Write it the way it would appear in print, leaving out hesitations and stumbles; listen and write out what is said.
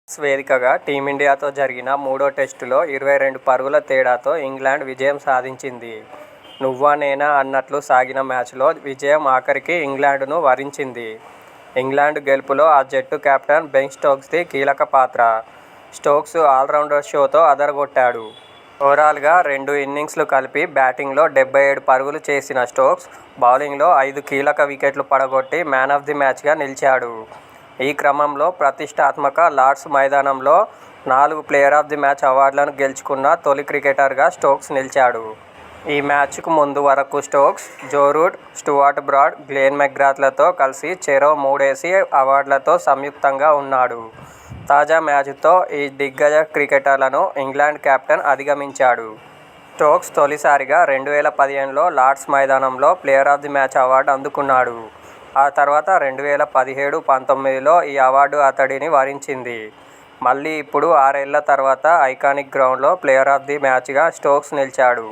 వేదికగా టీమిండియాతో జరిగిన మూడో టెస్టులో 22 పరుగుల తేడాతో ఇంగ్లాండ్ విజయం సాధించింది. నువ్వా నేనా అన్నట్లు సాగిన మ్యాచ్లో విజయం ఆఖరికి ఇంగ్లాండ్ను వరించింది. ఇంగ్లాండ్ గెలుపులో ఆ జట్టు కెప్టెన్ బెన్ స్టోక్స్ది కీలక పాత్ర. స్టోక్స్ ఆల్రౌండర్ షోతో అదరగొట్టాడు. ఓవరాల్గా 2 ఇన్నింగ్స్లు కలిపి బ్యాటింగ్లో 77 పరుగులు చేసిన స్టోక్స్ బౌలింగ్లో 5 కీలక వికెట్లు పడగొట్టి మ్యాన్ ఆఫ్ ది మ్యాచ్గా నిలిచాడు. ఈ క్రమంలో ప్రతిష్ఠాత్మక లార్డ్స్ మైదానంలో 4 ప్లేయర్ ఆఫ్ ది మ్యాచ్ అవార్డులను గెలుచుకున్న తొలి క్రికెటర్గా స్టోక్స్ నిలిచాడు. ఈ మ్యాచ్కు ముందు వరకు Stokes, Joe Root, Stuart Broad, Glenn మెక్గ్రాత్లతో కలిసి చెరో 3 అవార్డులతో సంయుక్తంగా ఉన్నాడు. తాజా మ్యాచ్తో ఈ దిగ్గజ క్రికెటర్లను ఇంగ్లాండ్ కెప్టెన్ అధిగమించాడు. స్టోక్స్ తొలిసారిగా 2015లో లార్డ్స్ మైదానంలో player of the match award అందుకున్నాడు. ఆ తర్వాత 2017, 19లో ఈ అవార్డు అతడిని వరించింది. మళ్లీ ఇప్పుడు 6 ఏళ్ల తర్వాత ఐకానిక్ గ్రౌండ్లో ప్లేయర్ ఆఫ్ ది మ్యాచ్గా స్టోక్స్ నిలిచాడు.